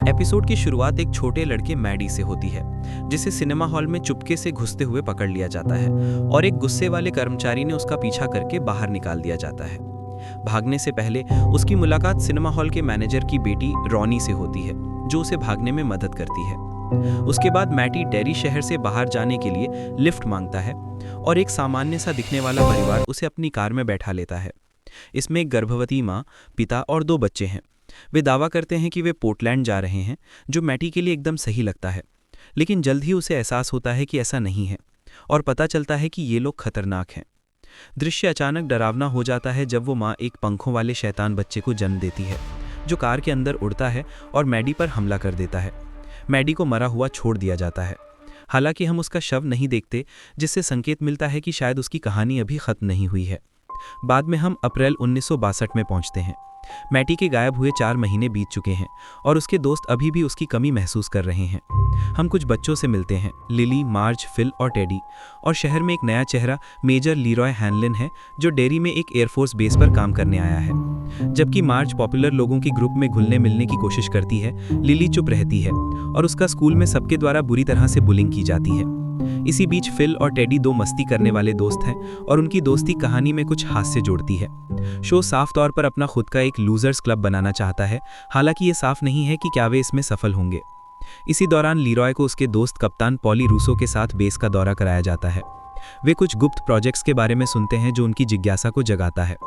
Episode की शुरुआत एक छोटे लड़के मैडी से होती है, जिसे सिनेमा हॉल में चुपके से घुसते हुए पकड़ लिया जाता है और एक गुस्से वाले कर्मचारी ने उसका पीछा करके बाहर निकाल दिया जाता है। भागने से पहले उसकी मुलाकात सिनेमा हॉल के मैनेजर की बेटी रॉनी से होती है, जो उसे भागने में मदद करती है। उसके बाद मैटी डेरी शहर से बाहर जाने के लिए लिफ्ट मांगता है और एक सामान्य सा दिखने वाला परिवार उसे अपनी कार में बैठा लेता है। इसमें एक गर्भवती माँ, पिता और 2 बच्चे हैं। वे दावा करते हैं कि वे पोर्टलैंड जा रहे हैं, जो मैटी के लिए एकदम सही लगता है। लेकिन जल्द ही उसे एहसास होता है कि ऐसा नहीं है और पता चलता है कि ये लोग खतरनाक हैं। दृश्य अचानक डरावना हो जाता है जब वो माँ एक पंखों वाले शैतान बच्चे को जन्म देती है, जो कार के अंदर उड़ता है और मैडी पर हमला कर देता है। मैडी को मरा हुआ छोड़ दिया जाता है। हालांकि हम उसका शव नहीं देखते, जिससे संकेत मिलता है कि शायद उसकी कहानी अभी खत्म नहीं हुई है। बाद में हम अप्रैल 1962 में पहुंचते हैं। मैटी के गायब हुए 4 महीने बीत चुके हैं और उसके दोस्त अभी भी उसकी कमी महसूस कर रहे हैं। हम कुछ बच्चों से मिलते हैं, लिली, मार्ज, फिल और टेडी। और शहर में एक नया चेहरा मेजर लीरॉय हैनलिन है, जो डेरी में एक एयरफोर्स बेस पर काम करने आया है। जबकि मार्ज पॉपुलर लोगों की ग्रुप में घुलने मिलने की कोशिश करती है, लिली चुप रहती है और उसका स्कूल में सबके द्वारा बुरी तरह से बुलिंग की जाती है। इसी बीच फिल और टेडी 2 मस्ती करने वाले दोस्त हैं और उनकी दोस्ती कहानी में कुछ हास्य जोड़ती है। शो साफ तौर पर अपना खुद का एक लूजर्स क्लब बनाना चाहता है, हालांकि ये साफ नहीं है कि क्या वे इसमें सफल होंगे। इसी दौरान लीरॉय को उसके दोस्त कप्तान पॉली रूसो के साथ बेस का दौरा कराया जाता है। वे कुछ गुप्त प्रोजेक्ट्स के बारे में सुनते हैं जो उनकी जिज्ञासा को जगाता है।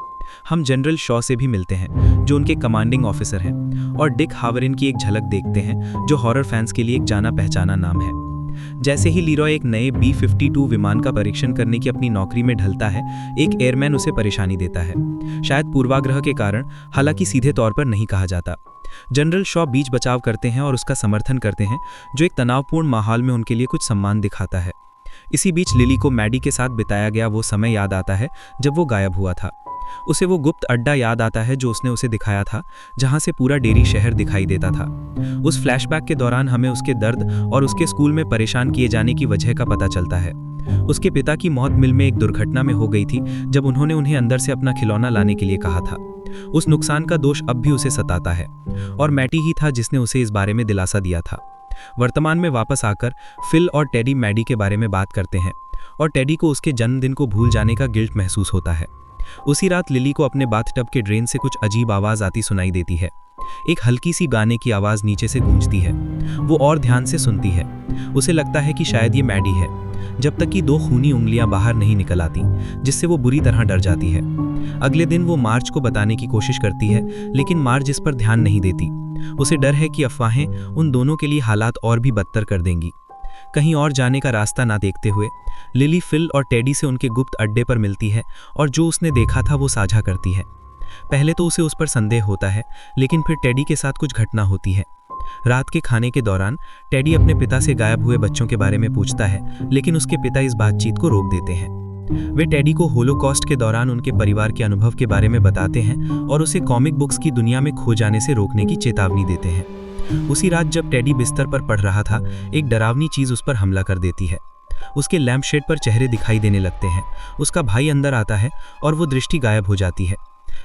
हम जनरल शॉ से भी मिलते हैं, जो उनके कमांडिंग ऑफिसर हैं, और डिक हावरिन की एक झलक देखते हैं, जो हॉरर फैंस के लिए एक जाना पहचाना नाम है। जैसे ही लीरॉय एक नए B-52 विमान का परीक्षण करने की अपनी नौकरी में ढलता है, एक एयरमैन उसे परेशानी देता है, शायद पूर्वाग्रह के कारण, हालांकि सीधे तौर पर नहीं कहा जाता। जनरल शॉ बीच बचाव करते हैं और उसका समर्थन करते हैं, जो एक तनावपूर्ण माहौल में उनके लिए कुछ सम्मान दिखाता है। इसी बीच लिली को मैडी के साथ बिताया गया वो समय याद आता है जब वो गायब हुआ था। उसे वो गुप्त अड्डा याद आता है जो उसने उसे दिखाया था, जहां से पूरा डेरी शहर दिखाई देता था। उस फ्लैशबैक के दौरान हमें उसके दर्द और उसके स्कूल में परेशान किए जाने की वजह का पता चलता है। उसके पिता की मौत मिल में एक दुर्घटना में हो गई थी, जब उन्होंने उन्हें अंदर से अपना खिलौना लाने के लिए कहा था। उस नुकसान का दोष अब भी उसे सताता है और मैटी ही था जिसने उसे इस बारे में दिलासा दिया था। वर्तमान में वापस आकर फिल और टेडी मैडी के बारे में बात करते हैं और टेडी को उसके जन्मदिन को भूल जाने का गिल्ट महसूस होता है। उसी रात लिली को अपने बाथटब के ड्रेन से कुछ अजीब आवाज आती सुनाई देती है। एक हल्की सी गाने की आवाज नीचे से गूंजती है। वो और ध्यान से सुनती है। उसे लगता है कि शायद ये मैडी है, जब तक कि 2 खूनी उंगलियां बाहर नहीं निकल आती, जिससे वो बुरी तरह डर जाती है। अगले दिन वो मार्ज को बताने की कोशिश करती है, लेकिन मार्ज इस पर ध्यान नहीं देती। उसे डर है कि अफवाहें उन दोनों के लिए हालात और भी बदतर कर देंगी। कहीं और जाने का रास्ता ना देखते हुए लिली फिल और टेडी से उनके गुप्त अड्डे पर मिलती है और जो उसने देखा था वो साझा करती है। पहले तो उसे उस पर संदेह होता है, लेकिन फिर टेडी के साथ कुछ घटना होती है। रात के खाने के दौरान टेडी अपने पिता से गायब हुए बच्चों के बारे में पूछता है, लेकिन उसके पिता इस बातचीत को रोक देते हैं। वे टेडी को होलोकॉस्ट के दौरान उनके परिवार के अनुभव के बारे में बताते हैं और उसे कॉमिक बुक्स की दुनिया में खो जाने से रोकने की चेतावनी देते हैं। उसी रात जब टेडी बिस्तर पर पड़ रहा था, एक डरावनी चीज उस पर हमला कर देती है। उसके लैंप शेड पर चेहरे दिखाई देने लगते हैं। उसका भाई अंदर आता है और वो दृष्टि गायब हो जाती है।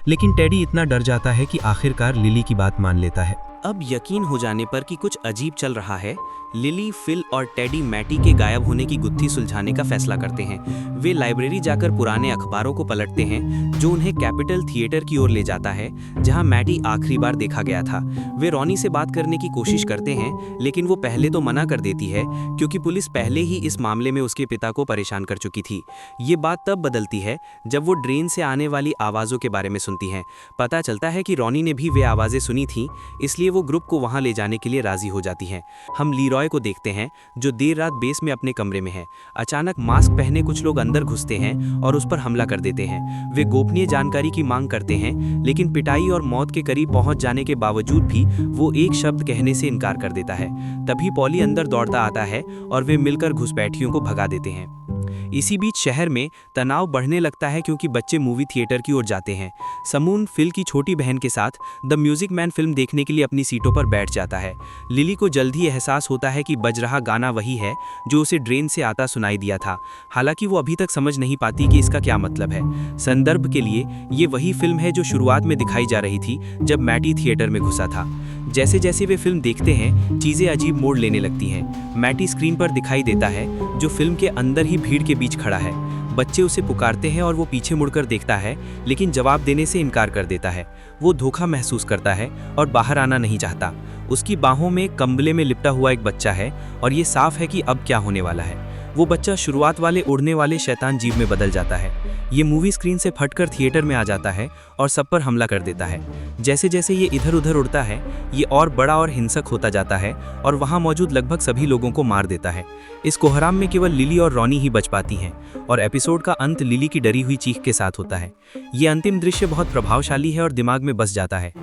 लेकिन टेडी इतना डर जाता है कि आखिरकार लिली की बात मान लेता है। अब यकीन हो जाने पर कि कुछ अजीब चल रहा है, लिली, फिल और टेडी मैटी के गायब होने की गुत्थी सुलझाने का फैसला करते हैं। वे लाइब्रेरी जाकर पुराने अखबारों को पलटते हैं, जो उन्हें कैपिटल थिएटर की ओर ले जाता है, जहां मैटी आखिरी बार देखा गया था। वे रॉनी से बात करने की कोशिश करते हैं, लेकिन वो पहले तो मना कर देती है, क्योंकि पुलिस पहले ही इस मामले में उसके पिता को परेशान कर चुकी थी। ये बात तब बदलती है जब वो ड्रेन से आने वाली आवाज़ों के बारे में सुनती हैं। पता चलता है कि रॉनी ने भी वे आवाज़ें सुनी थीं, इसलिए वो ग्रुप को वहां ले जाने के लिए राजी हो जाती हैं। हम लीरॉय को देखते हैं, जो देर रात बेस में अपने कमरे में है। अचानक मास्क पहने कुछ लोग अंदर घुसते हैं और उस पर हमला कर देते हैं। वे गोपनीय जानकारी की मांग करते हैं, लेकिन पिटाई और मौत के करीब पहुंच जाने के बावजूद भी वो एक शब्द कहने से इनकार कर देता है। तभी पॉली अंदर दौड़ता आता है और वे मिलकर घुसपैठियों को भगा देते हैं। इसी बीच शहर में तनाव बढ़ने लगता है क्योंकि बच्चे मूवी थिएटर की ओर जाते हैं। समून फिल की छोटी बहन के साथ द म्यूजिक मैन फिल्म देखने के लिए अपनी सीटों पर बैठ जाता है। लिली को जल्द ही एहसास होता है कि बज रहा गाना वही है जो उसे ड्रेन से आता सुनाई दिया था। हालांकि वो अभी तक समझ नहीं पाती कि इसका क्या मतलब है। संदर्भ के लिए ये वही फिल्म है जो शुरुआत में दिखाई जा रही थी जब मैटी थिएटर में घुसा था। जैसे जैसे वे फिल्म देखते हैं, चीज़ें अजीब मोड़ लेने लगती हैं। मैटी स्क्रीन पर दिखाई देता है जो फिल्म के अंदर ही भीड़ के बीच खड़ा है। बच्चे उसे पुकारते हैं और वो पीछे मुड़कर देखता है, लेकिन जवाब देने से इनकार कर देता है। वो धोखा महसूस करता है और बाहर आना नहीं चाहता। उसकी बाहों में कंबले में लिपटा हुआ एक बच्चा है और ये साफ है कि अब क्या होने वाला है। वो बच्चा शुरुआत वाले उड़ने वाले शैतान जीव में बदल जाता है। ये मूवी स्क्रीन से फटकर थिएटर में आ जाता है और सब पर हमला कर देता है। जैसे जैसे ये इधर उधर उड़ता है, ये और बड़ा और हिंसक होता जाता है और वहाँ मौजूद लगभग सभी लोगों को मार देता है। इस कोहराम में केवल लिली और रॉनी ही बच पाती हैं और एपिसोड का अंत लिली की डरी हुई चीख के साथ होता है। ये अंतिम दृश्य बहुत प्रभावशाली है और दिमाग में बस जाता है।